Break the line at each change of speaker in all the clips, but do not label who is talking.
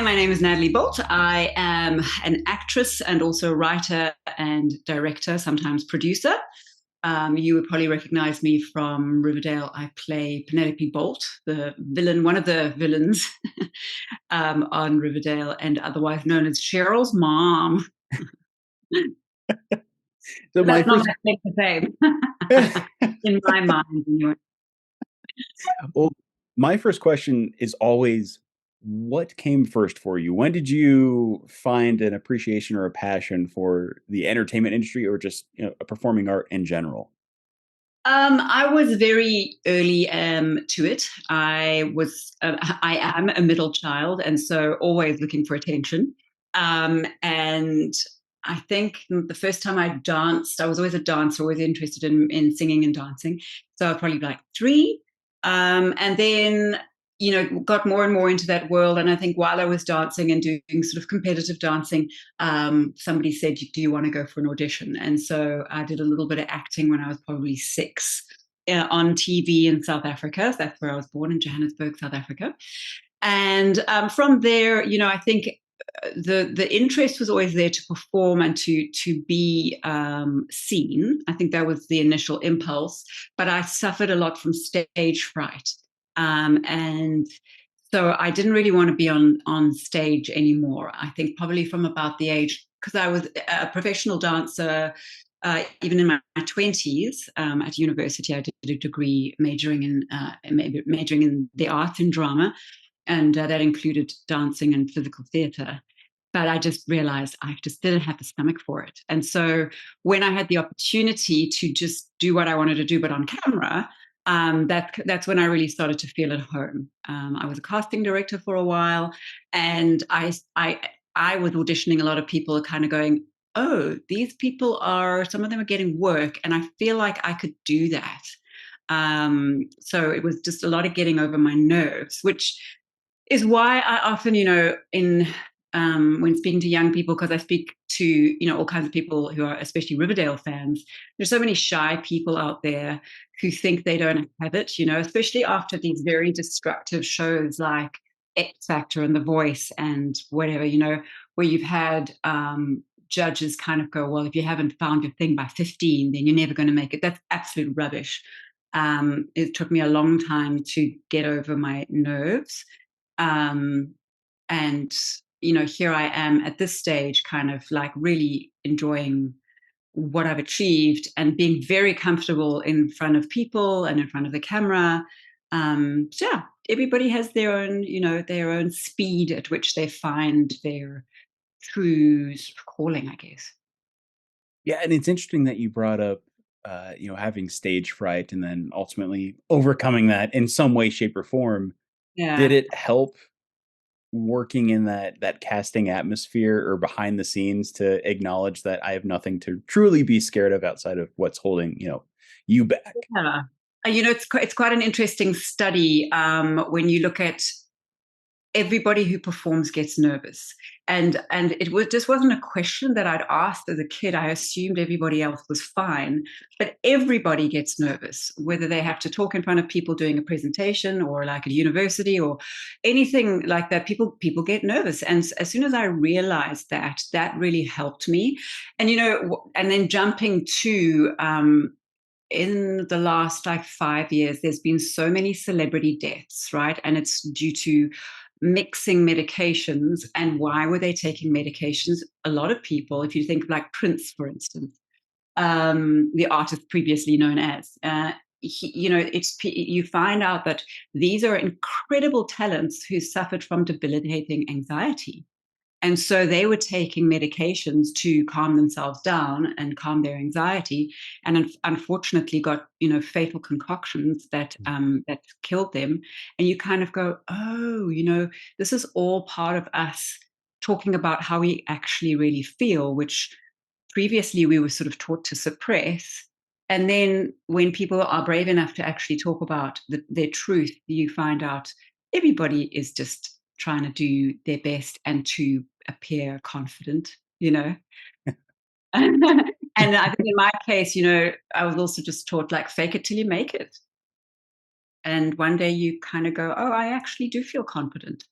Hi, my name is Nathalie Boltt. I am an actress and also writer and director, sometimes producer. You would probably recognize me from Riverdale. I play Penelope Bolt, the villain, one of the villains on Riverdale, and otherwise known as Cheryl's mom.
So
But
my
that's not
first,
my claim to fame in my mind. Anyway.
well, my first question is always, what came first for you? When did you find an appreciation or a passion for the entertainment industry, or just a performing art in general?
I was very early to it. I am a middle child, and so always looking for attention. And I think the first time I danced, I was always a dancer, always interested in singing and dancing. So I was probably like three. And then, got more and more into that world. And I think while I was dancing and doing sort of competitive dancing, somebody said, "Do you want to go for an audition?" And so I did a little bit of acting when I was probably six on TV in South Africa. That's where I was born, in Johannesburg, South Africa. And from there, I think the interest was always there to perform and to be seen. I think that was the initial impulse, but I suffered a lot from stage fright, and so I didn't really want to be on stage anymore. I think probably from about the age, because I was a professional dancer. Even in my 20s at university, I did a degree majoring in the arts and drama, and that included dancing and physical theatre. But I just realized I just didn't have the stomach for it. And so when I had the opportunity to just do what I wanted to do, but on camera, that's when I really started to feel at home. I was a casting director for a while, and I was auditioning a lot of people, kind of going, "Oh, these people are, some of them are getting work, and I feel like I could do that." So it was just a lot of getting over my nerves, which is why I often, in when speaking to young people, because I speak to, all kinds of people who are especially Riverdale fans, there's so many shy people out there who think they don't have it, especially after these very destructive shows like X Factor and The Voice and whatever, where you've had judges kind of go, well, if you haven't found your thing by 15, then you're never going to make it. That's absolute rubbish. It took me a long time to get over my nerves. Um, and, here I am at this stage, kind of like really enjoying what I've achieved and being very comfortable in front of people and in front of the camera. So yeah, everybody has their own, their own speed at which they find their true calling, I guess.
Yeah, and it's interesting that you brought up, having stage fright and then ultimately overcoming that in some way, shape, or form. Did
Yeah.
it help working in that casting atmosphere or behind the scenes to acknowledge that I have nothing to truly be scared of outside of what's holding, you back?
Yeah. It's quite an interesting study when you look at everybody who performs gets nervous, and just wasn't a question that I'd asked as a kid. I assumed everybody else was fine, but everybody gets nervous, whether they have to talk in front of people doing a presentation or like at university or anything like that. People get nervous, and as soon as I realized that, that really helped me. And and then jumping to in the last like 5 years, there's been so many celebrity deaths, right? And it's due to mixing medications. And why were they taking medications? A lot of people, if you think of like Prince, for instance, the artist previously known as, you find out that these are incredible talents who suffered from debilitating anxiety, and so they were taking medications to calm themselves down and calm their anxiety, and unfortunately got fatal concoctions that killed them. And you kind of go, oh, this is all part of us talking about how we actually really feel, which previously we were sort of taught to suppress. And then when people are brave enough to actually talk about their truth, you find out everybody is just trying to do their best and to appear confident, and I think in my case, I was also just taught like fake it till you make it. And one day you kind of go, oh, I actually do feel confident.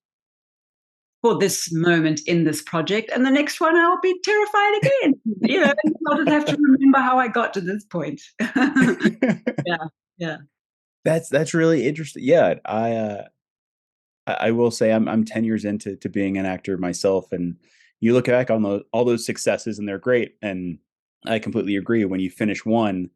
for this moment in this project, and the next one I'll be terrified again. And I'll just have to remember how I got to this point. Yeah, yeah.
That's really interesting. Yeah, I will say I'm 10 years into being an actor myself, and you look back on all those successes and they're great. And I completely agree. When you finish one,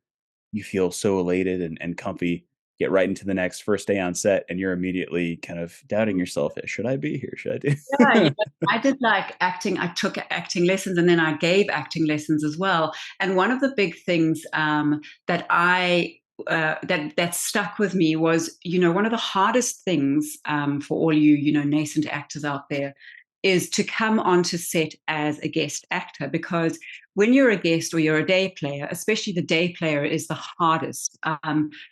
you feel so elated and comfy. Get right into the next first day on set, and you're immediately kind of doubting yourself. Should I be here? Should I
Yeah,
do?
I did like acting. I took acting lessons and then I gave acting lessons as well. And one of the big things that I that stuck with me was, one of the hardest things for all you, nascent actors out there is to come onto set as a guest actor, because when you're a guest or you're a day player, especially the day player is the hardest,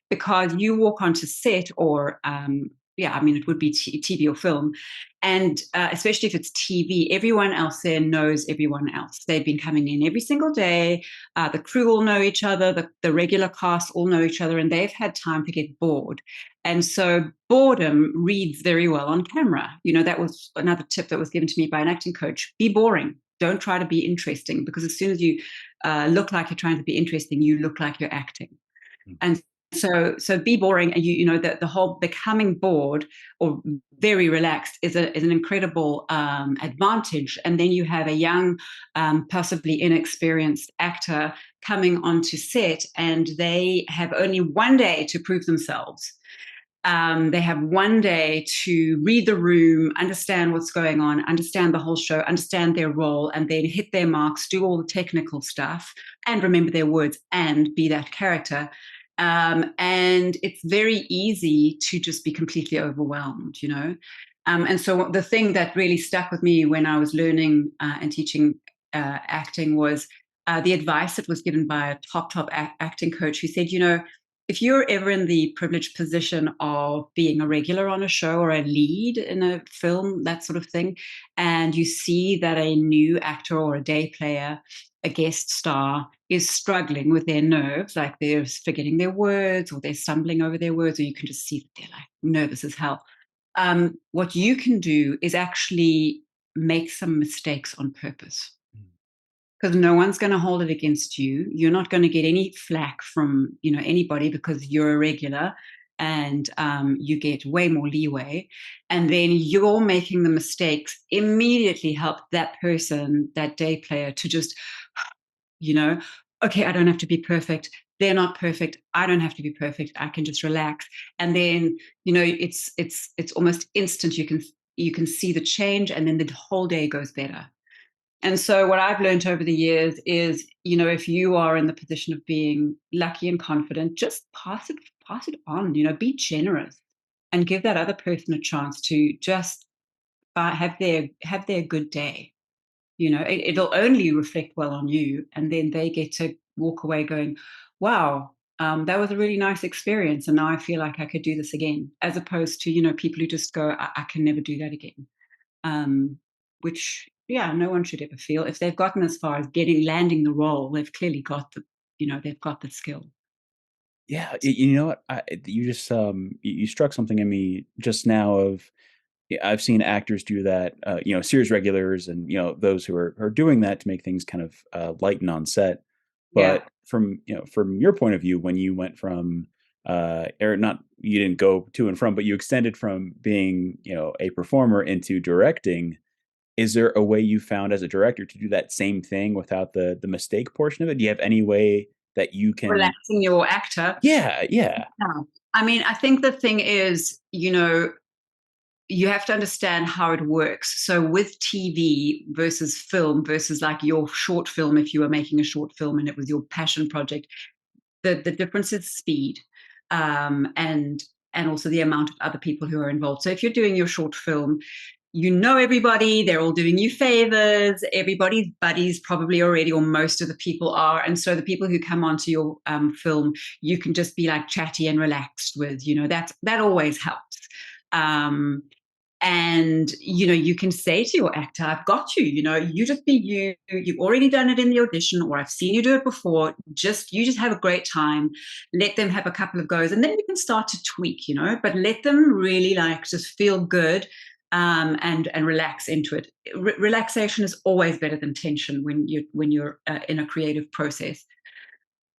because you walk onto set or yeah, I mean, it would be TV or film. And especially if it's TV, everyone else there knows everyone else. They've been coming in every single day. The crew all know each other. The regular cast all know each other, and they've had time to get bored. And so boredom reads very well on camera. That was another tip that was given to me by an acting coach. Be boring. Don't try to be interesting, because as soon as you look like you're trying to be interesting, you look like you're acting. And so be boring, and the whole becoming bored or very relaxed is an incredible advantage. And then you have a young, possibly inexperienced actor coming onto set, and they have only one day to prove themselves. They have one day to read the room, understand what's going on, understand the whole show, understand their role, and then hit their marks, do all the technical stuff, and remember their words and be that character. And it's very easy to just be completely overwhelmed. And so the thing that really stuck with me when I was learning and teaching acting was the advice that was given by a top acting coach, who said, if you're ever in the privileged position of being a regular on a show or a lead in a film, that sort of thing, and you see that a new actor or a day player, a guest star, is struggling with their nerves, like they're forgetting their words or they're stumbling over their words, or you can just see that they're like nervous as hell. What you can do is actually make some mistakes on purpose, because no one's going to hold it against you. You're not going to get any flack from anybody, because you're a regular, and you get way more leeway. And then you're making the mistakes immediately help that person, that day player, to just, okay, I don't have to be perfect. They're not perfect. I don't have to be perfect. I can just relax. And then it's almost instant. You can see the change, and then the whole day goes better. And so what I've learned over the years is, if you are in the position of being lucky and confident, just pass it on, be generous and give that other person a chance to just have their good day. It'll only reflect well on you. And then they get to walk away going, wow, that was a really nice experience. And now I feel like I could do this again, as opposed to, people who just go, I can never do that again. Which, yeah, no one should ever feel. If they've gotten as far as landing the role, they've clearly got they've got the skill.
Yeah, you know what? You just you struck something in me just now. I've seen actors do that, series regulars, and those who are doing that to make things kind of lighten on set.
Yeah.
But from your point of view, when you went from or not, you didn't go to and from, but you extended from being a performer into directing. Is there a way you found as a director to do that same thing without the mistake portion of it? Do you have any way that you can?
Relaxing your actor.
Yeah, yeah.
Yeah. I mean, I think the thing is, you have to understand how it works. So with TV versus film versus like your short film, if you were making a short film and it was your passion project, the difference is speed, and also the amount of other people who are involved. So if you're doing your short film, everybody, they're all doing you favors, everybody's buddies probably already, or most of the people are. And so the people who come onto your film, you can just be like chatty and relaxed with, that always helps. And you can say to your actor, I've got you, you just be you've already done it in the audition, or I've seen you do it before. You just have a great time. Let them have a couple of goes, and then you can start to tweak, but let them really like just feel good. and relax into it. Relaxation is always better than tension when you're in a creative process.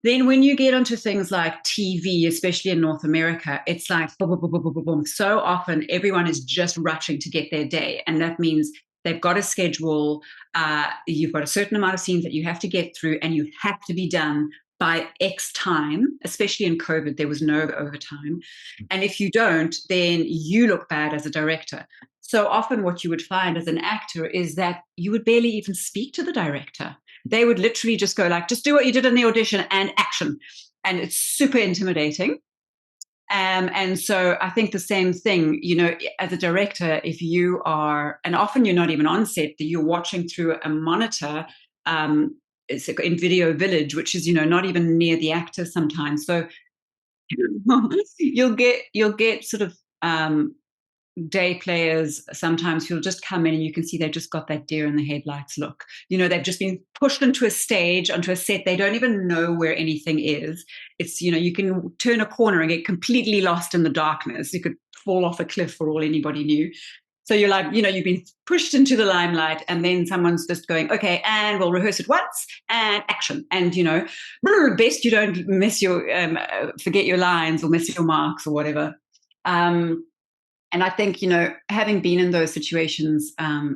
Then when you get onto things like TV, especially in North America, it's like boom, boom, boom, boom, boom, boom. So often everyone is just rushing to get their day. And that means they've got a schedule. You've got a certain amount of scenes that you have to get through, and you have to be done by X time. Especially in COVID, there was no overtime. And if you don't, then you look bad as a director. So often what you would find as an actor is that you would barely even speak to the director. They would literally just go like, just do what you did in the audition and action. And it's super intimidating. And so I think the same thing, as a director, if you are, and often you're not even on set, that you're watching through a monitor, it's in Video Village, which is, not even near the actor sometimes. So you'll get sort of day players sometimes who'll just come in and you can see they've just got that deer in the headlights look. They've just been pushed into a stage, onto a set. They don't even know where anything is. It's, you can turn a corner and get completely lost in the darkness. You could fall off a cliff for all anybody knew. So you're like, you've been pushed into the limelight, and then someone's just going, okay, and we'll rehearse it once and action. And, best you don't miss your, forget your lines or miss your marks or whatever. And I think, having been in those situations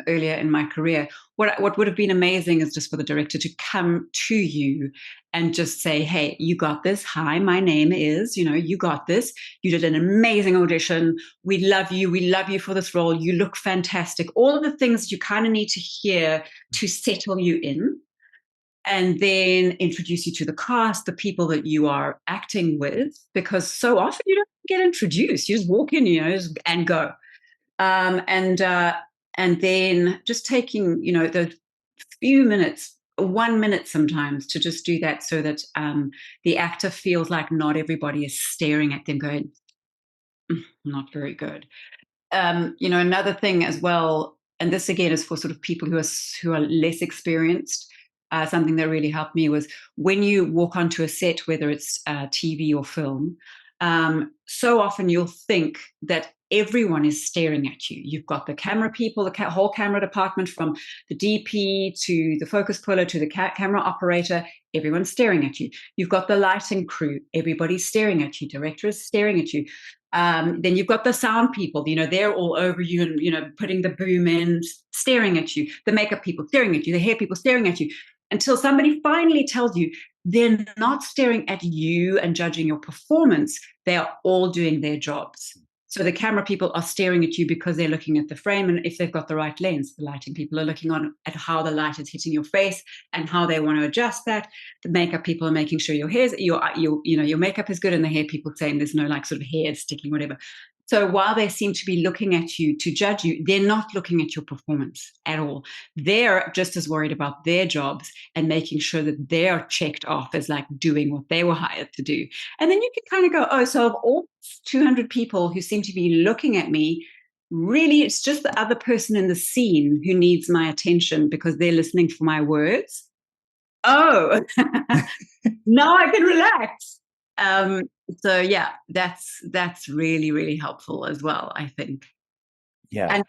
earlier in my career, what would have been amazing is just for the director to come to you and just say, hey, you got this. Hi, my name is, you got this. You did an amazing audition. We love you. We love you for this role. You look fantastic. All of the things you kind of need to hear to settle you in. And then introduce you to the cast, the people that you are acting with, because so often you don't get introduced. You just walk in, and go. And then just taking, the few minutes, 1 minute sometimes, to just do that, so that the actor feels like not everybody is staring at them going, not very good. Another thing as well, and this again is for sort of people who are less experienced. Something that really helped me was when you walk onto a set, whether it's TV or film, so often you'll think that everyone is staring at you. You've got the camera people, the whole camera department, from the DP to the focus puller to the camera operator. Everyone's staring at you. You've got the lighting crew. Everybody's staring at you. Director is staring at you. Then you've got the sound people, they're all over you and, putting the boom in, staring at you. The makeup people staring at you. The hair people staring at you. Until somebody finally tells you they're not staring at you and judging your performance. They are all doing their jobs. So the camera people are staring at you because they're looking at the frame, and if they've got the right lens. The lighting people are looking at how the light is hitting your face and how they want to adjust that. The makeup people are making sure your makeup is good, and the hair people saying there's no sort of hair sticking, whatever. So while they seem to be looking at you to judge you, they're not looking at your performance at all. They're just as worried about their jobs and making sure that they're checked off as doing what they were hired to do. And then you can kind of go, oh, so of all 200 people who seem to be looking at me, really it's just the other person in the scene who needs my attention because they're listening for my words. Oh, now I can relax. So yeah, that's really, really helpful as well, I think.
Yeah.
And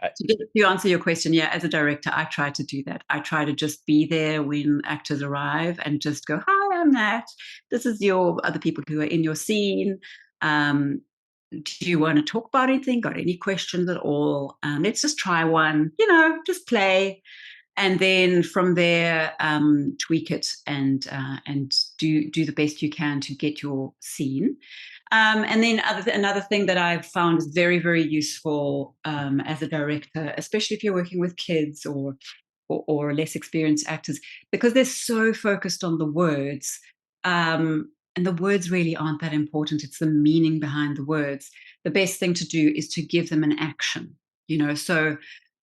to answer your question, yeah, as a director, I try to do that. I try to just be there when actors arrive and just go, hi, I'm Nat. This is your other people who are in your scene. Do you want to talk about anything? Got any questions at all? Let's just try one, just play. And then from there, tweak it and do the best you can to get your scene. And then another thing that I've found is very, very useful as a director, especially if you're working with kids or less experienced actors, because they're so focused on the words. And the words really aren't that important. It's the meaning behind the words. The best thing to do is to give them an action, so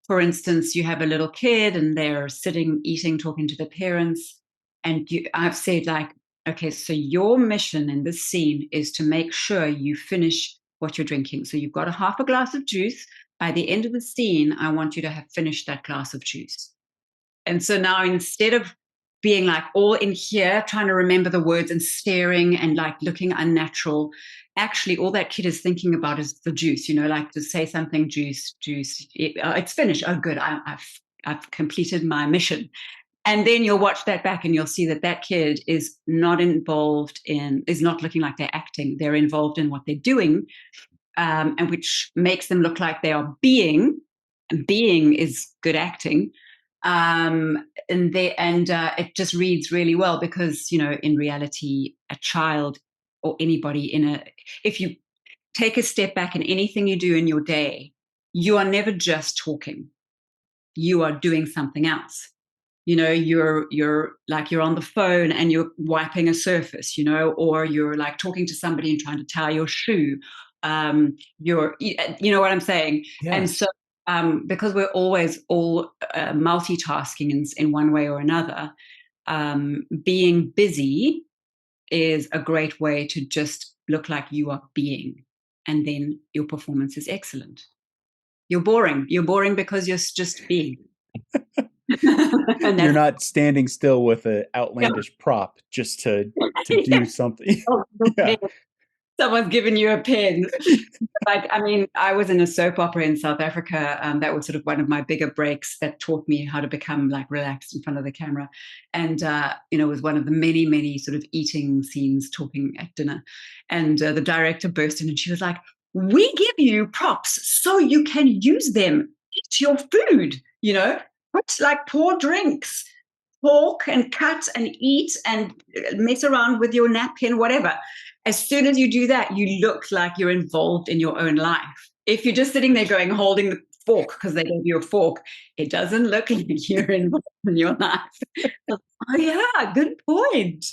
for instance, you have a little kid and they're sitting, eating, talking to the parents. And I've said okay, so your mission in this scene is to make sure you finish what you're drinking. So you've got a half a glass of juice. By the end of the scene, I want you to have finished that glass of juice. And so now instead of being like all in here, trying to remember the words and staring and like looking unnatural. Actually, all that kid is thinking about is the juice, like to say something, juice, juice. It's finished. Oh, good. I've completed my mission. And then you'll watch that back and you'll see that that kid is not is not looking like they're acting. They're involved in what they're doing, and which makes them look like they are being. And being is good acting. It just reads really well because, in reality, a child or anybody if you take a step back in anything you do in your day, you are never just talking. You are doing something else. You're like you're on the phone and you're wiping a surface, or you're like talking to somebody and trying to tie your shoe. You know what I'm saying?
Yeah.
And so, because we're always all multitasking in one way or another, being busy is a great way to just look like you are being, and then your performance is excellent. You're boring. You're boring because you're just being. And
You're
that's
not standing still with an
yeah.
outlandish prop just to do
Yeah.
something.
Oh,
Yeah.
someone's given you a pen. Like, I mean, I was in a soap opera in South Africa. That was sort of one of my bigger breaks that taught me how to become like relaxed in front of the camera. And, it was one of the many, many sort of eating scenes, talking at dinner. And the director burst in and she was like, "We give you props so you can use them. Eat your food, put like pour drinks, talk and cut and eat and mess around with your napkin, whatever. As soon as you do that, you look like you're involved in your own life. If you're just sitting there holding the fork because they gave you a fork, it doesn't look like you're involved in your life." Oh, yeah, good point.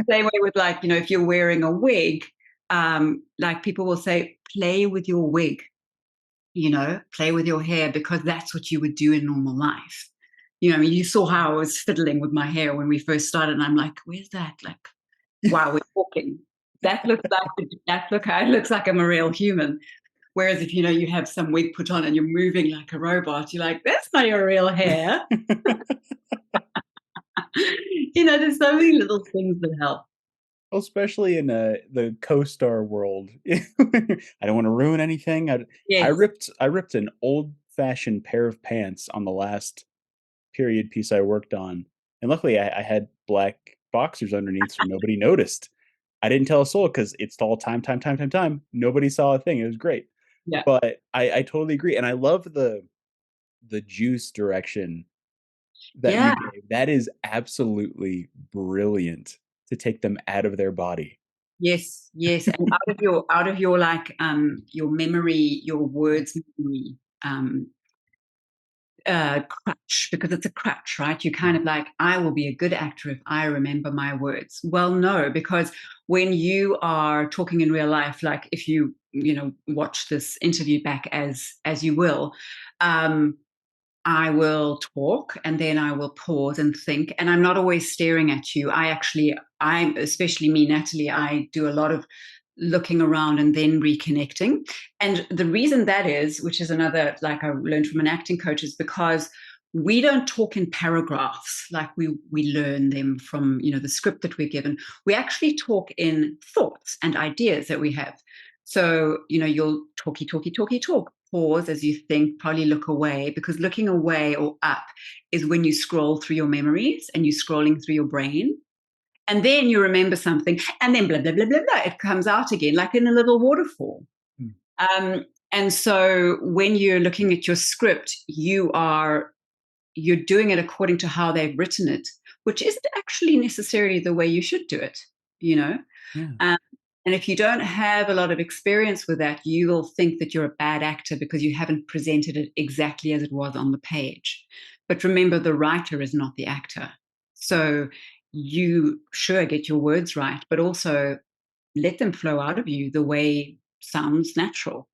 Same way with like, if you're wearing a wig, like people will say, play with your wig, play with your hair because that's what you would do in normal life. I mean, you saw how I was fiddling with my hair when we first started, and I'm like, where's that? Like, while we're talking. It looks like I'm a real human. Whereas if you have some wig put on and you're moving like a robot, you're like, that's not your real hair. There's so many little things that help.
Especially in the co-star world. I don't want to ruin anything. I
Yes.
ripped an old-fashioned pair of pants on the last period piece I worked on, and luckily I had black boxers underneath, so nobody noticed. I didn't tell a soul because it's all time, time, time, time, time. Nobody saw a thing. It was great.
Yeah.
But I totally agree, and I love the juice direction that you
Yeah.
gave. That is absolutely brilliant to take them out of their body.
Yes. Yes. And out of your like your memory, your words memory, crutch, because it's a crutch, right? You kind of like, I will be a good actor if I remember my words. Well, no, because when you are talking in real life, like if you watch this interview back as you will, um, I will talk and then I will pause and think. And I'm not always staring at you. I'm especially me, Natalie, I do a lot of looking around and then reconnecting. And the reason that is, which is another, like I learned from an acting coach, is because we don't talk in paragraphs like we learn them from the script that we're given. We actually talk in thoughts and ideas that we have. So you'll talk, pause as you think, probably look away, because looking away or up is when you scroll through your memories and you're scrolling through your brain. And then you remember something, and then blah, blah, blah, blah, blah, it comes out again, like in a little waterfall.
Mm.
And so when you're looking at your script, you're doing it according to how they've written it, which isn't actually necessarily the way you should do it, you know?
Yeah.
Um, and if you don't have a lot of experience with that, you will think that you're a bad actor because you haven't presented it exactly as it was on the page. But remember, the writer is not the actor. So you sure get your words right, but also let them flow out of you the way sounds natural.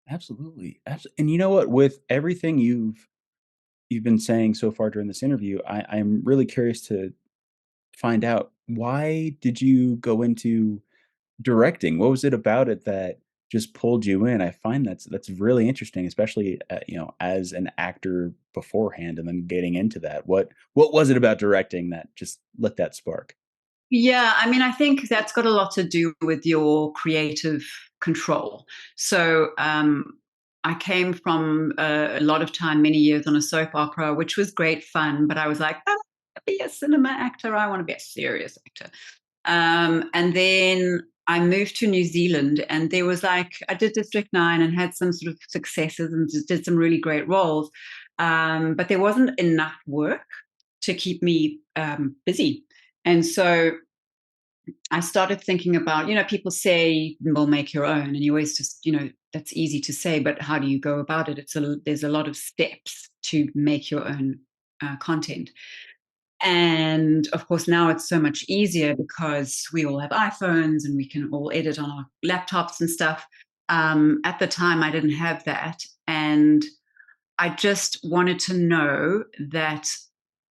Absolutely. And you know what? With everything you've been saying so far during this interview, I'm really curious to find out, why did you go into directing? What was it about it that just pulled you in. I find that's really interesting, especially as an actor beforehand, and then getting into that. What was it about directing that just lit that spark?
Yeah, I mean, I think that's got a lot to do with your creative control. So I came from a lot of time, many years on a soap opera, which was great fun, but I was like, I don't want to be a cinema actor. I want to be a serious actor. And then I moved to New Zealand, and there was like, I did District 9 and had some sort of successes and did some really great roles. But there wasn't enough work to keep me busy. And so I started thinking about, people say, well, make your own. And you always just, that's easy to say, but how do you go about it? There's a lot of steps to make your own content. And of course, now it's so much easier because we all have iPhones and we can all edit on our laptops and stuff. At the time, I didn't have that. And I just wanted to know that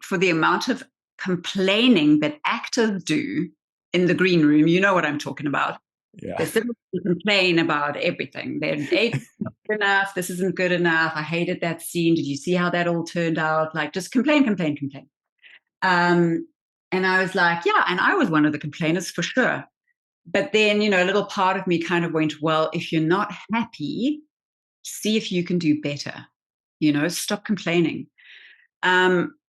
for the amount of complaining that actors do in the green room, you know what I'm talking about.
Yeah.
They sit and complain about everything. They're not good enough. This isn't good enough. I hated that scene. Did you see how that all turned out? Like, just complain, complain, complain. Um, and I was like, yeah, and I was one of the complainers for sure. But then, a little part of me kind of went, well, if you're not happy, see if you can do better. Stop complaining.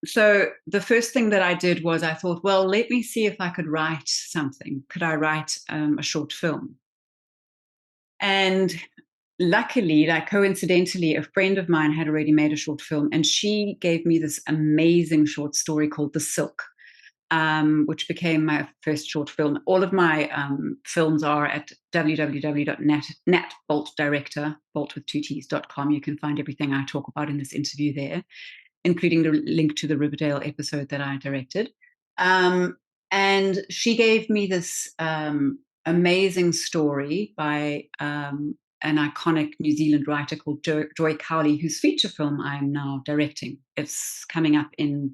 So the first thing that I did was I thought, well, let me see if I could write something. Could I write a short film? And luckily, like coincidentally, a friend of mine had already made a short film, and she gave me this amazing short story called The Silk, which became my first short film. All of my films are at www.natboltdirector, bolt with two T's.com. You can find everything I talk about in this interview there, including the link to the Riverdale episode that I directed. And she gave me this amazing story by an iconic New Zealand writer called Joy Cowley, whose feature film I am now directing. It's coming up in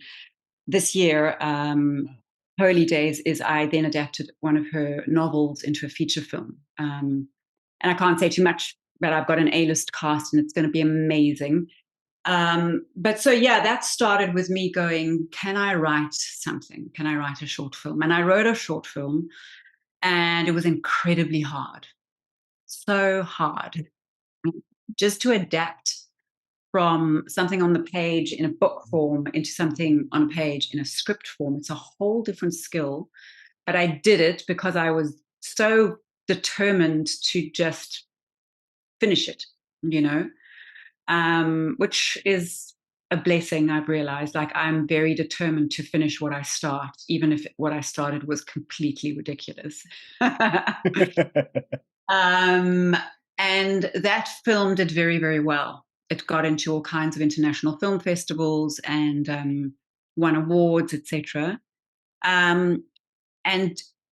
this year. Holy Days is I then adapted one of her novels into a feature film. And I can't say too much, but I've got an A-list cast and it's going to be amazing. But so, yeah, that started with me going, can I write something? Can I write a short film? And I wrote a short film, and it was incredibly hard. So hard. Just to adapt from something on the page in a book form into something on a page in a script form. It's a whole different skill. But I did it because I was so determined to just finish it, which is a blessing. I've realized, like, I'm very determined to finish what I start, even if what I started was completely ridiculous. um, and that film did very, very well. It got into all kinds of international film festivals and won awards, etc. And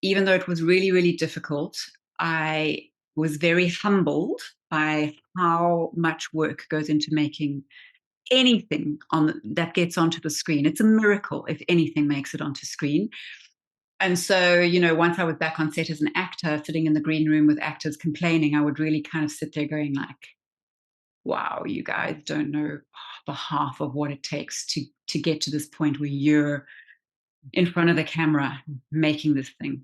even though it was really, really difficult, I was very humbled by how much work goes into making anything that gets onto the screen. It's a miracle if anything makes it onto screen. And so, once I was back on set as an actor, sitting in the green room with actors complaining, I would really kind of sit there going like, wow, you guys don't know the half of what it takes to get to this point where you're in front of the camera making this thing.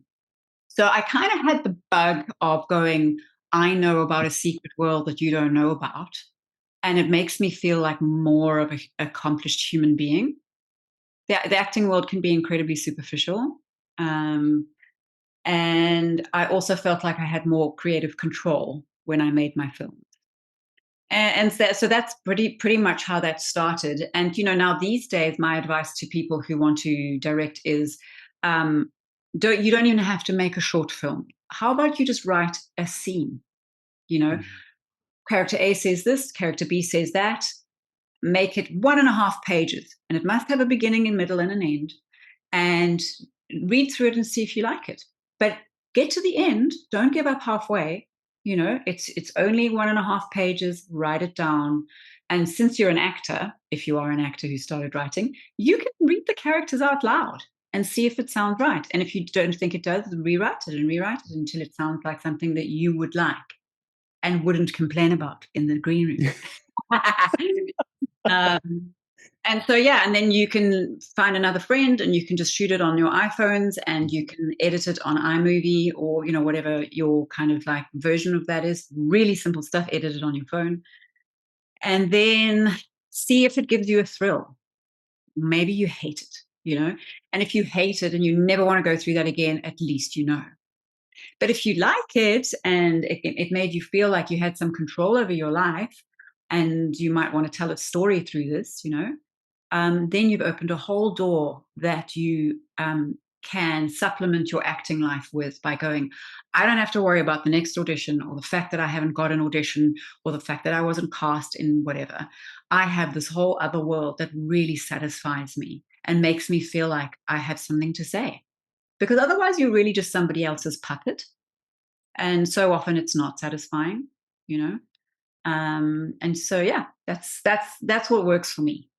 So I kind of had the bug of going, I know about a secret world that you don't know about. And it makes me feel like more of an accomplished human being. The acting world can be incredibly superficial. And I also felt like I had more creative control when I made my film. And so that's pretty much how that started. And now these days, my advice to people who want to direct is, you don't even have to make a short film. How about you just write a scene?
Mhm.
Character A says this, character B says that. Make it 1.5 pages, and it must have a beginning, and middle, and an end. And read through it and see if you like it. But get to the end. Don't give up halfway. It's only 1.5 pages. Write it down. And since you're an actor, if you are an actor who started writing, you can read the characters out loud and see if it sounds right. And if you don't think it does, rewrite it and rewrite it until it sounds like something that you would like. and wouldn't complain about in the green room. um, and so, yeah, and then you can find another friend and you can just shoot it on your iPhones and you can edit it on iMovie or, whatever your kind of like version of that is. Really simple stuff, edit it on your phone. And then see if it gives you a thrill. Maybe you hate it. And if you hate it and you never want to go through that again, at least you know. But if you like it and it made you feel like you had some control over your life and you might want to tell a story through this, then you've opened a whole door that you can supplement your acting life with by going, I don't have to worry about the next audition or the fact that I haven't got an audition or the fact that I wasn't cast in whatever. I have this whole other world that really satisfies me and makes me feel like I have something to say. Because otherwise, you're really just somebody else's puppet. And so often it's not satisfying, you know? And so, yeah, that's what works for me.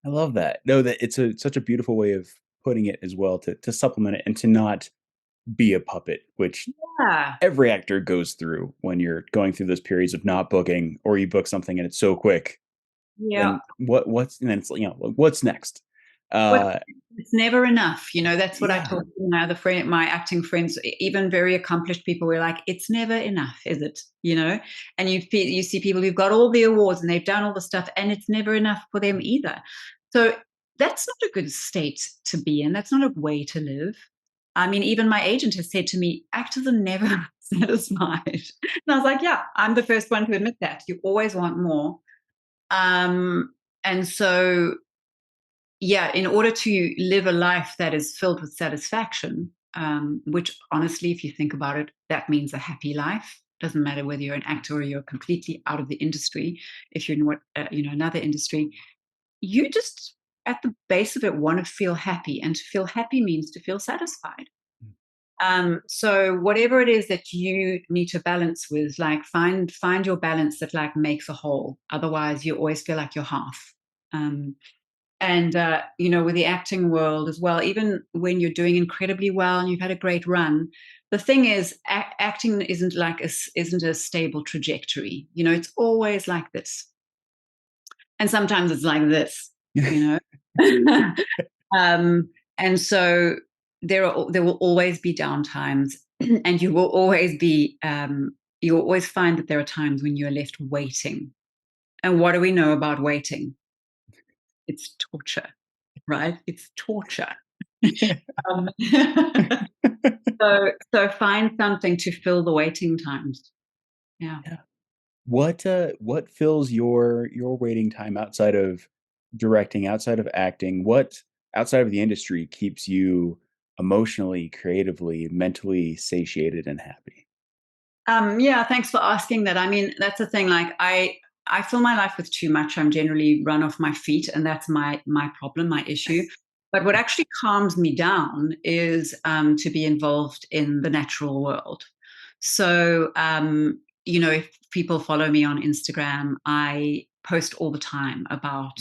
I love that. No, that it's such a beautiful way of putting it as well, to supplement it and to not be a puppet, which
Yeah.
every actor goes through when you're going through those periods of not booking, or you book something and it's so quick.
Yeah.
Then what's and then it's what's next?
What
Uh,
It's never enough. That's what I
yeah.
told my other friend, my acting friends, even very accomplished people were like, it's never enough, is it? And you see people who've got all the awards and they've done all the stuff, and it's never enough for them either. So that's not a good state to be in. That's not a way to live. I mean, even my agent has said to me, actors are never satisfied. And I was like, yeah, I'm the first one to admit that. You always want more. And so, yeah, in order to live a life that is filled with satisfaction, which honestly, if you think about it, that means a happy life. Doesn't matter whether you're an actor or you're completely out of the industry. If you're in another industry, you just at the base of it want to feel happy, and to feel happy means to feel satisfied. So whatever it is that you need to balance with, like find your balance that like makes a whole. Otherwise, you always feel like you're half. Um, and with the acting world as well, even when you're doing incredibly well and you've had a great run, the thing is, acting isn't a stable trajectory. It's always like this, and sometimes it's like this. You know, um, and so there will always be down times, and you will always be you'll always find that there are times when you're left waiting. And what do we know about waiting? It's torture, right? It's torture. Um, so find something to fill the waiting times. Yeah.
Yeah. What fills your waiting time outside of directing, outside of acting? What outside of the industry keeps you emotionally, creatively, mentally satiated and happy?
Yeah, thanks for asking that. I mean, that's the thing. Like I fill my life with too much. I'm generally run off my feet, and that's my problem, my issue. But what actually calms me down is to be involved in the natural world. So, if people follow me on Instagram, I post all the time about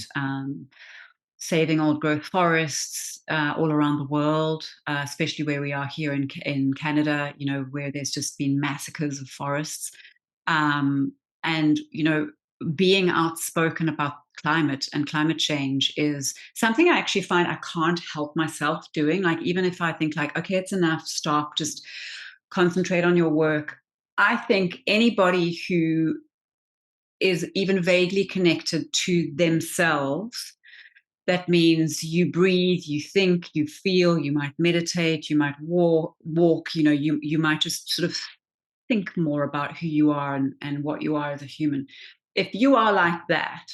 saving old growth forests all around the world, especially where we are here in Canada, where there's just been massacres of forests. Um, and, being outspoken about climate and climate change is something I actually find I can't help myself doing. Like, even if I think like, okay, it's enough, stop, just concentrate on your work. I think anybody who is even vaguely connected to themselves, that means you breathe, you think, you feel, you might meditate, you might walk, you might just sort of think more about who you are and what you are as a human. If you are like that,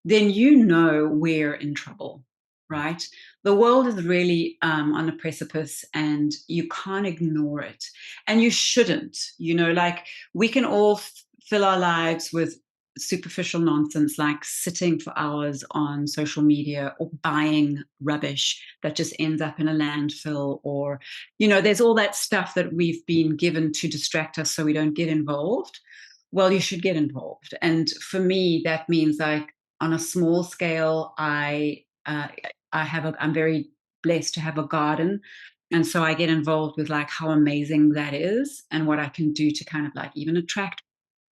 then we're in trouble, right? The world is really on a precipice and you can't ignore it. And you shouldn't, like we can all fill our lives with superficial nonsense like sitting for hours on social media or buying rubbish that just ends up in a landfill, or there's all that stuff that we've been given to distract us so we don't get involved. Well, you should get involved. And for me, that means like on a small scale, I'm very blessed to have a garden. And so I get involved with like how amazing that is and what I can do to kind of like even attract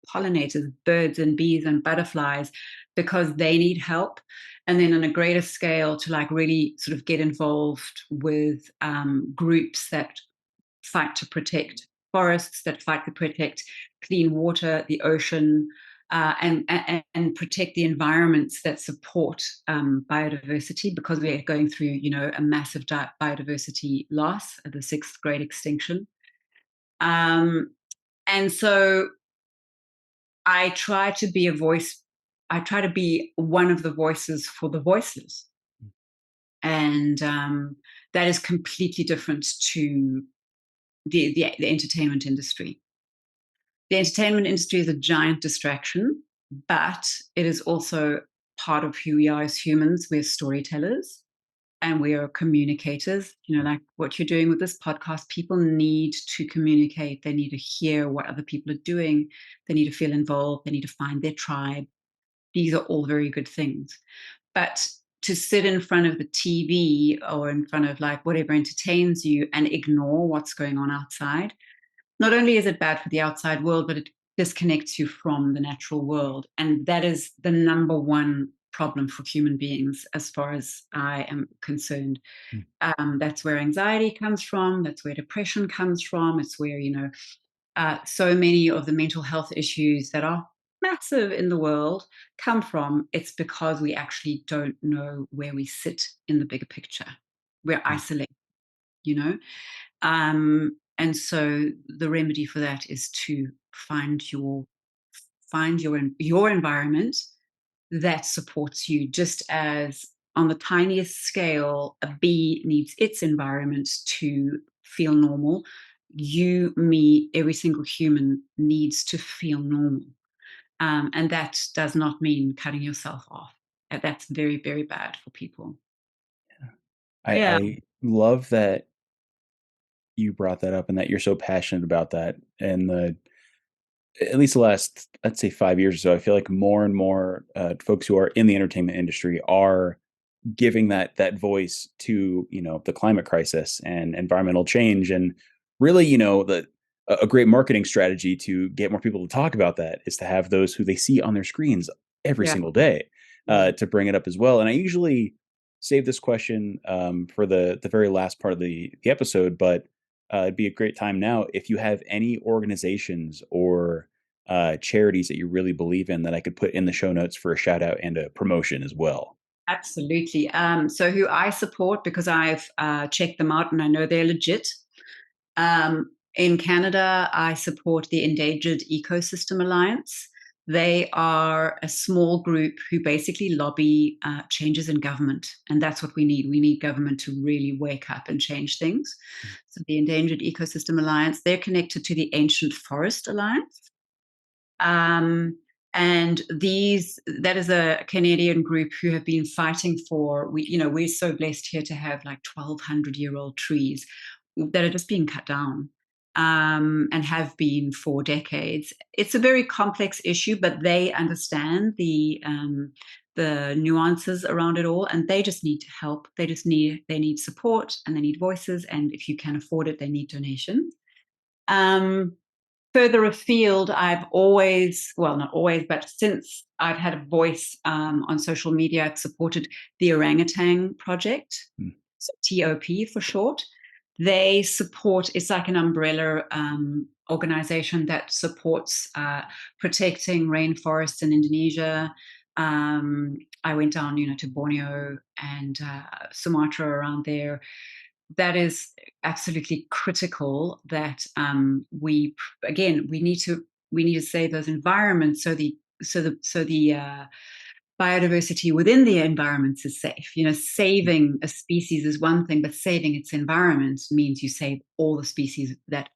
pollinators, birds and bees and butterflies, because they need help. And then on a greater scale, to like really sort of get involved with groups that fight to protect forests, that fight to protect clean water, the ocean, and protect the environments that support biodiversity, because we are going through, a massive biodiversity loss, the sixth great extinction. And so I try to be a voice. I try to be one of the voices for the voiceless, and that is completely different to the entertainment industry. The entertainment industry is a giant distraction, but it is also part of who we are as humans. We're storytellers and we are communicators. Like what you're doing with this podcast, people need to communicate. They need to hear what other people are doing. They need to feel involved. They need to find their tribe. These are all very good things. But to sit in front of the TV or in front of like whatever entertains you and ignore what's going on outside, not only is it bad for the outside world, but it disconnects you from the natural world. And that is the number one problem for human beings, as far as I am concerned. That's where anxiety comes from. That's where depression comes from. It's where, so many of the mental health issues that are massive in the world come from. It's because we actually don't know where we sit in the bigger picture. We're isolated, you know? And so the remedy for that is to find your environment that supports you, just as on the tiniest scale a bee needs its environment to feel normal. You, me, every single human needs to feel normal, and that does not mean cutting yourself off. That's very, very bad for people. Yeah.
I love that you brought that up and that you're so passionate about that. And at least the last, let's say 5 years or so, I feel like more and more folks who are in the entertainment industry are giving that voice to the climate crisis and environmental change. And really, a great marketing strategy to get more people to talk about that is to have those who they see on their screens every
Yeah.
single day to bring it up as well. And I usually save this question for the very last part of the episode, but it'd be a great time now if you have any organizations or charities that you really believe in that I could put in the show notes for a shout out and a promotion as well.
Absolutely. So who I support, because I've checked them out and I know they're legit. In Canada, I support the Endangered Ecosystem Alliance. They are a small group who basically lobby changes in government. And that's what we need. We need government to really wake up and change things. So the Endangered Ecosystem Alliance, they're connected to the Ancient Forest Alliance. And that is a Canadian group who have been fighting for, we're so blessed here to have like 1,200-year-old trees that are just being cut down, and have been for decades. It's a very complex issue, but they understand the nuances around it all, and they just need help. They need support, and they need voices. And if you can afford it, they need donations. Further afield, I've always, well, not always, but since I've had a voice on social media, I've supported the Orangutan Project, so TOP for short. They support, it's like an umbrella organization that supports protecting rainforests in Indonesia. I went down, to Borneo and Sumatra, around there. That is absolutely critical that we need to save those environments, so the biodiversity within the environments is safe. Saving a species is one thing, but saving its environment means you save all the species that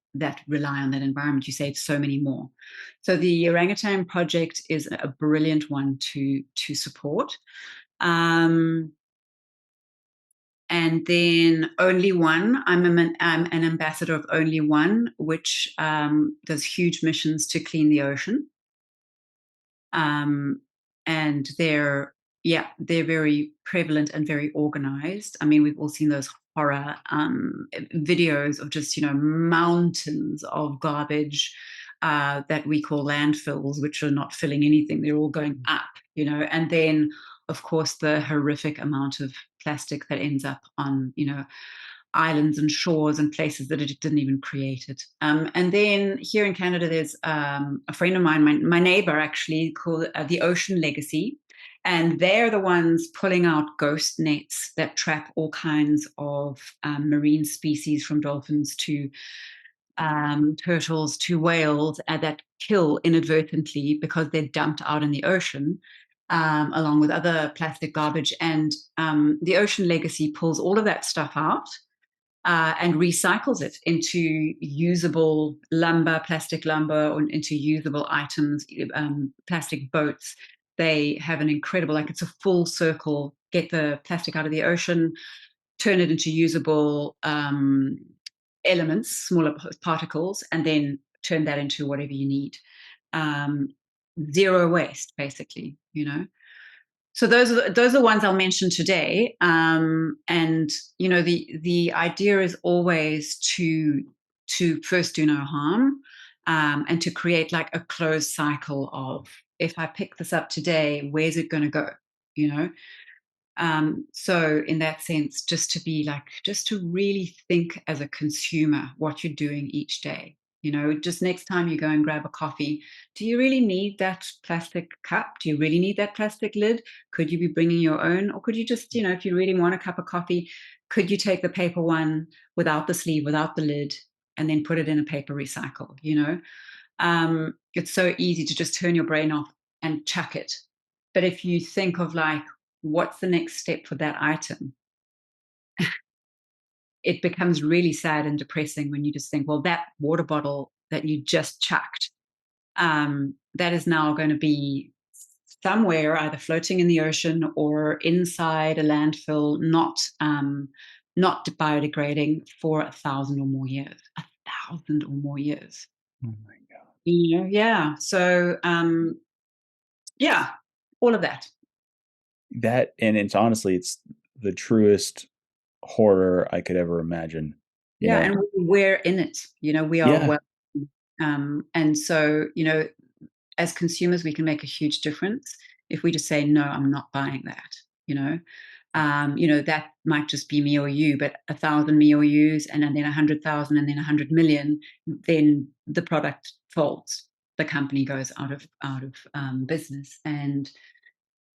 rely on that environment. You save so many more. So the Orangutan Project is a brilliant one to support. And then Only One, I'm an ambassador of Only One, which does huge missions to clean the ocean. And they're very prevalent and very organized. I mean, we've all seen those horror videos of just, mountains of garbage that we call landfills, which are not filling anything. They're all going up, and then, of course, the horrific amount of plastic that ends up on, islands and shores and places that it didn't even create it. And then here in Canada, there's a friend of mine, my neighbor actually, called the Ocean Legacy. And they're the ones pulling out ghost nets that trap all kinds of marine species, from dolphins to turtles to whales, that kill inadvertently because they're dumped out in the ocean, along with other plastic garbage. And the Ocean Legacy pulls all of that stuff out and recycles it into usable lumber, plastic lumber, or into usable items, plastic boats. They have an incredible, like, it's a full circle, get the plastic out of the ocean, turn it into usable elements, smaller particles, and then turn that into whatever you need. Um, Zero waste, basically. So those are the ones I'll mention today. And the idea is always to first do no harm, and to create like a closed cycle of, if I pick this up today, where's it going to go? You know, so in that sense, just to really think as a consumer what you're doing each day. Just next time you go and grab a coffee, do you really need that plastic cup? Do you really need that plastic lid? Could you be bringing your own? Or could you just, if you really want a cup of coffee, could you take the paper one without the sleeve, without the lid, and then put it in a paper recycle? It's so easy to just turn your brain off and chuck it. But if you think of, like, what's the next step for that item, it becomes really sad and depressing when you just think, well, that water bottle that you just chucked, that is now going to be somewhere either floating in the ocean or inside a landfill, not biodegrading for 1,000 or more years. 1,000 or more years.
Oh my God.
Yeah. So, yeah, all of that.
That, and it's honestly, it's the truest horror I could ever imagine. You
Yeah,
know?
and we're in it. We are
Yeah.
well, and so, as consumers, we can make a huge difference if we just say, no, I'm not buying that. That might just be me or you, but 1,000 me or yous, and then 100,000, and then 100 million, then the product folds. The company goes out of business. And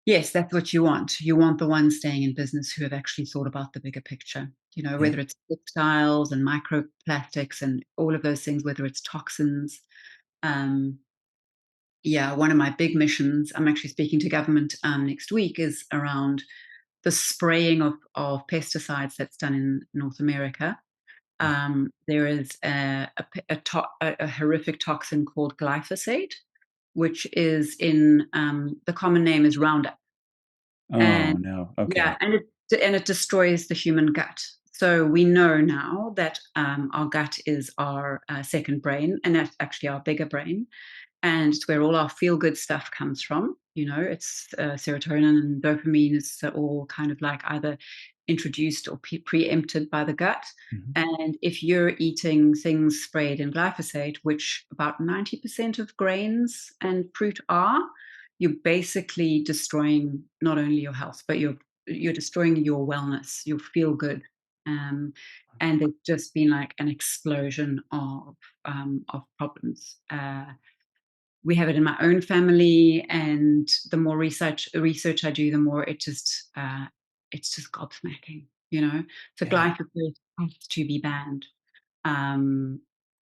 yes, that's what you want. You want the ones staying in business who have actually thought about the bigger picture,
Yeah.
whether it's textiles and microplastics and all of those things, whether it's toxins. Um, yeah, one of my big missions, I'm actually speaking to government next week, is around the spraying of pesticides that's done in North America. There is a horrific toxin called glyphosate, which is in, the common name is Roundup.
Oh
And
no.
yeah,
Okay.
and it destroys the human gut. So we know now that our gut is our second brain, and that's actually our bigger brain, and it's where all our feel good stuff comes from. It's serotonin and dopamine is all kind of like either introduced or preempted by the gut.
Mhm.
And if you're eating things sprayed in glyphosate, which about 90% of grains and fruit are, you're basically destroying not only your health, but you're destroying your wellness, your feel good. And there's just been like an explosion of problems. We have it in my own family, and the more research I do, the more it's just gobsmacking. So
Yeah.
glyphosate has to be banned, um,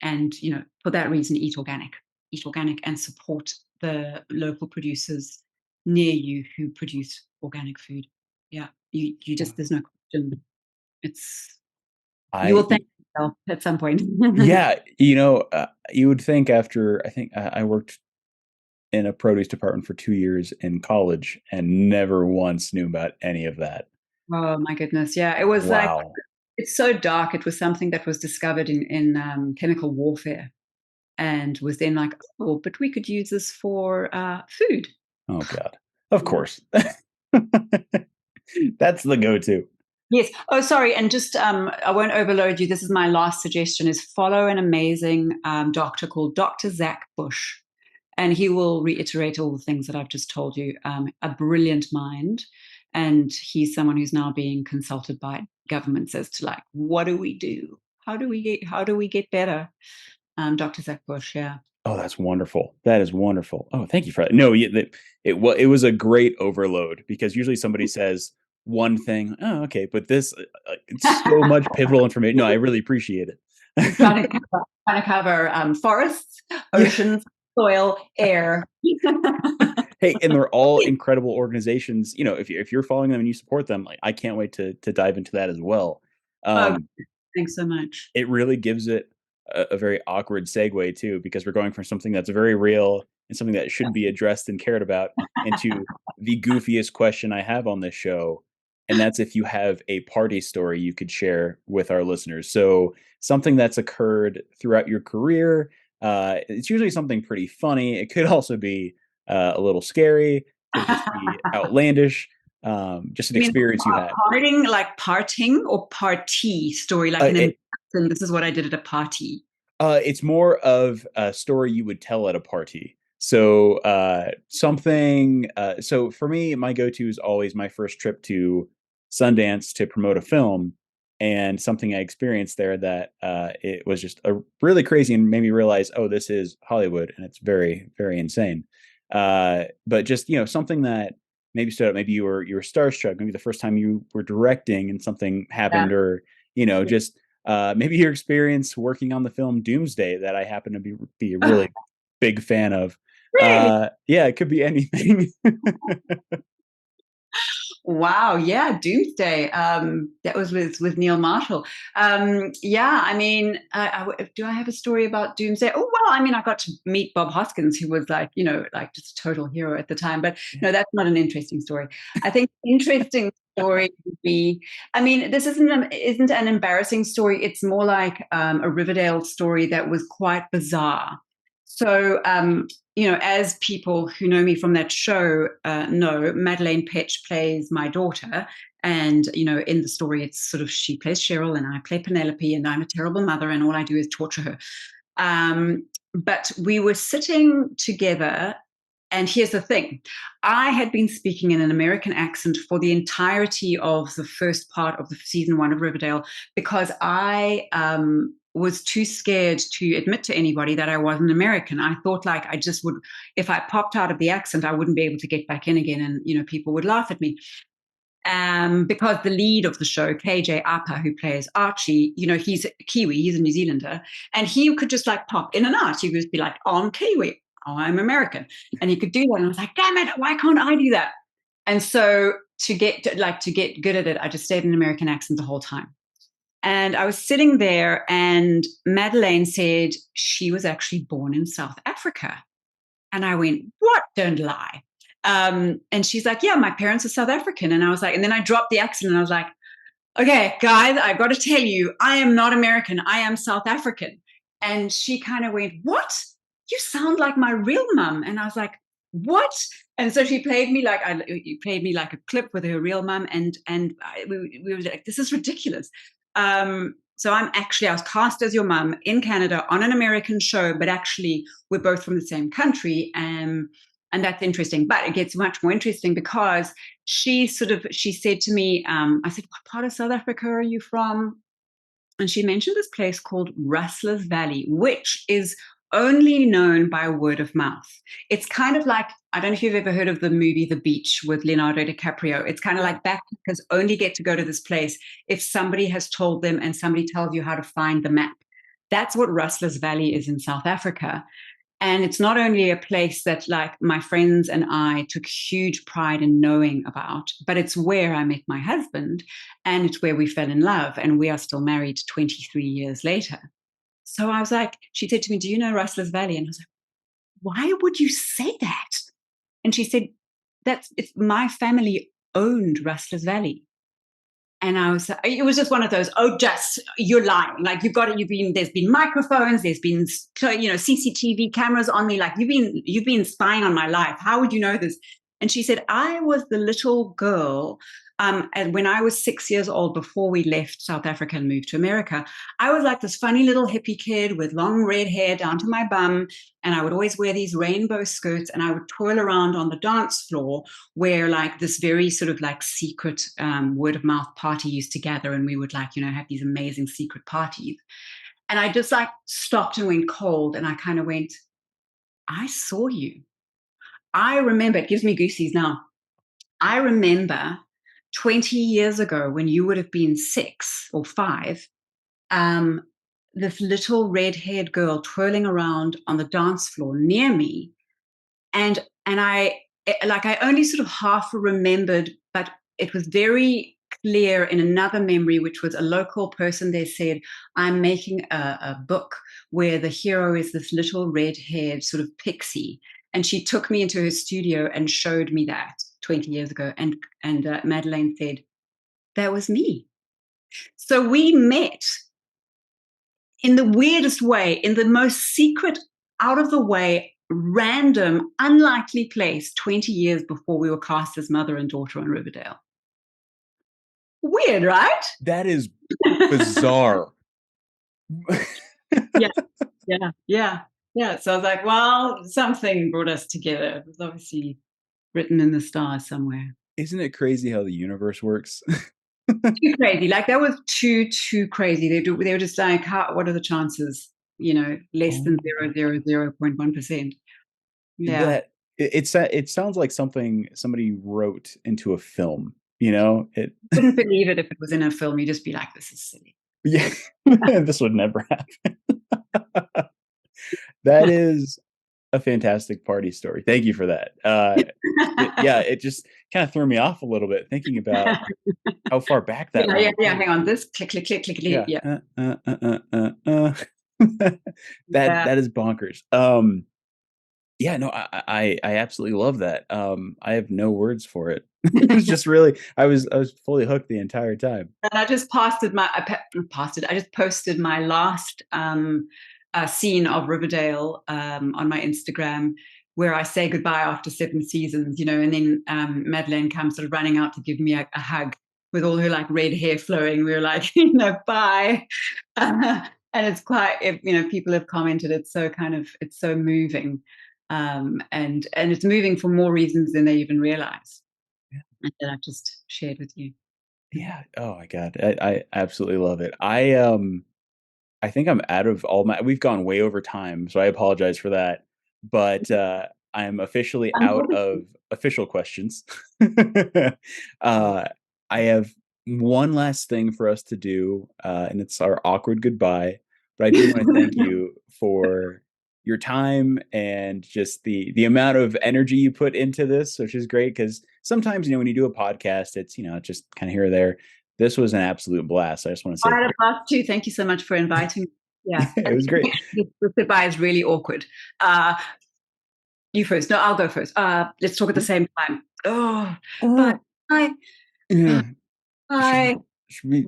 and for that reason, eat organic, and support the local producers near you who produce organic food. Yeah, you just, there's no question. It's You will
I
thank yourself at some point.
Yeah, you would think after, I think I worked in a produce department for 2 years in college and never once knew about any of that.
Oh my goodness. Yeah. It was like,
Wow.
it's so dark. It was something that was discovered in chemical warfare, and was then like, oh, but we could use this for food.
Oh god. Of
Yeah.
course. That's the go-to.
Yes. Oh, sorry. And just, I won't overload you. This is my last suggestion: is follow an amazing doctor called Dr. Zach Bush, and he will reiterate all the things that I've just told you. A brilliant mind, and he's someone who's now being consulted by governments as to like, what do we do? How do we get better? Dr. Zach Bush, yeah.
Oh, that's wonderful. That is wonderful. Oh, thank you for that. No, it was a great overload because usually somebody says one thing. Oh, okay, but this it's so much pivotal information. No, I really appreciate it.
Trying to cover forests,
Yeah.
oceans, soil, air.
Hey, and they're all incredible organizations. You know, if you're following them and you support them, like I can't wait to dive into that as well.
Oh,
Um,
thanks so much.
it really gives it a very awkward segue too, because we're going from something that's very real and something that should be addressed and cared about into the goofiest question I have on this show. And that's if you have a party story you could share with our listeners. So something that's occurred throughout your career. It's usually something pretty funny. It could also be a little scary, could just be outlandish, just an
I mean,
experience you had.
parting or party story, like an
It,
embarrassing, this is what I did at a party.
It's more of a story you would tell at a party. So something. So for me, my go-to is always my first trip to Sundance to promote a film, and something I experienced there that it was just a really crazy and made me realize, oh, this is Hollywood, and it's very, very insane. But just something that maybe stood out. Maybe you were starstruck. Maybe the first time you were directing and something
Yeah.
happened, or just maybe your experience working on the film Doomsday that I happen to be a really big fan of.
Really?
Yeah, it could be anything.
Wow, yeah, Doomsday. That was with Neil Marshall. Yeah, I mean, do I have a story about Doomsday? Oh well, I mean, I got to meet Bob Hoskins, who was like, like just a total hero at the time. But no, that's not an interesting story. I think interesting story would be, I mean, this isn't an embarrassing story. It's more like a Riverdale story that was quite bizarre. So as people who know me from that show know, Madeleine Petch plays my daughter. And, in the story, it's sort of she plays Cheryl and I play Penelope, and I'm a terrible mother and all I do is torture her. But we were sitting together. And here's the thing. I had been speaking in an American accent for the entirety of the first part of the season 1 of Riverdale because I was too scared to admit to anybody that I wasn't American. I thought like I just would, if I popped out of the accent, I wouldn't be able to get back in again and, people would laugh at me. Because the lead of the show, KJ Apa, who plays Archie, he's Kiwi, he's a New Zealander, and he could just like pop in and out. He would just be like, oh, I'm Kiwi, oh, I'm American. And he could do that. And I was like, damn it, why can't I do that? And so to get good at it, I just stayed in an American accent the whole time. And I was sitting there, and Madeleine said she was actually born in South Africa. And I went, what? Don't lie. And she's like, yeah, my parents are South African. And I was like, and then I dropped the accent and I was like, okay, guys, I've got to tell you, I am not American. I am South African. And she kind of went, what? You sound like my real mum. And I was like, what? And so she played me like a clip with her real mum, and we were like, this is ridiculous. So I was cast as your mum in Canada on an American show, but actually we're both from the same country. And that's interesting. But it gets much more interesting because she said to me, I said, what part of South Africa are you from? And she mentioned this place called Rustler's Valley, which is only known by word of mouth. It's kind of like, I don't know if you've ever heard of the movie The Beach with Leonardo DiCaprio. It's kind of like backpackers only get to go to this place if somebody has told them and somebody tells you how to find the map. That's what Rustler's Valley is in South Africa. And it's not only a place that like my friends and I took huge pride in knowing about, but it's where I met my husband and it's where we fell in love. And we are still married 23 years later. So I was like, she said to me, do you know Rustler's Valley? And I was like, why would you say that? And she said, it's my family owned Rustler's Valley. And it was just one of those, oh, just, you're lying. Like there's been microphones, there's been, CCTV cameras on me. Like you've been spying on my life. How would you know this? And she said, I was the little girl And when I was 6 years old, before we left South Africa and moved to America, I was like this funny little hippie kid with long red hair down to my bum. And I would always wear these rainbow skirts and I would twirl around on the dance floor where like this very sort of like secret word of mouth party used to gather. And we would like, have these amazing secret parties. And I just like stopped and went cold. And I kind of went, I saw you. I remember, it gives me goosies now. I remember 20 years ago when you would have been 6 or 5, um, this little red-haired girl twirling around on the dance floor near me. And I only sort of half remembered, but it was very clear in another memory, which was a local person there said, I'm making a book where the hero is this little red-haired sort of pixie. And she took me into her studio and showed me that 20 years ago. And Madeleine said, that was me. So we met in the weirdest way, in the most secret, out of the way, random, unlikely place 20 years before we were cast as mother and daughter on Riverdale. Weird, right?
That is bizarre.
Yeah. So I was like, well, something brought us together. It was obviously written in the stars somewhere.
Isn't it crazy how the universe works?
Too crazy. Like that was too crazy. They were just like, what are the chances? Less than 0.1%. Yeah.
That it sounds like something somebody wrote into a film. It
Wouldn't believe it if it was in a film. You'd just be like, this is silly.
Yeah, this would never happen. That is a fantastic party story. Thank you for that. It just kind of threw me off a little bit thinking about how far back that
was. Yeah. Hang on. This click. Yeah.
That is bonkers. Yeah, no, I absolutely love that. I have no words for it. It was just really, I was fully hooked the entire time.
And I just posted my last scene of Riverdale on my Instagram, where I say goodbye after 7 seasons, and then Madeleine comes sort of running out to give me a hug with all her like red hair flowing. We were like, bye. And it's quite, people have commented, it's so moving. And it's moving for more reasons than they even realize.
Yeah.
And that I've just shared with you.
Yeah. Oh my God. I absolutely love it. I think I'm out of we've gone way over time, so I apologize for that. But I'm officially out of official questions. I have one last thing for us to do, and it's our awkward goodbye. But I do want to thank you for your time and just the amount of energy you put into this, which is great because sometimes, when you do a podcast, it's, just kind of here or there. This was an absolute blast. I just want to say
I had a blast too. Thank you so much for inviting me. Yeah.
It was great.
This goodbye is really awkward. You first. No, I'll go first. Let's talk at the same time. Oh, bye. Bye.
Yeah.
Bye.
Should we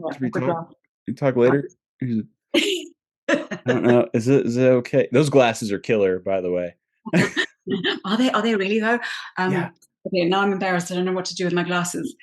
talk later? I don't know. Is it okay? Those glasses are killer, by the way.
Are they really though?
Yeah.
Okay, now I'm embarrassed. I don't know what to do with my glasses.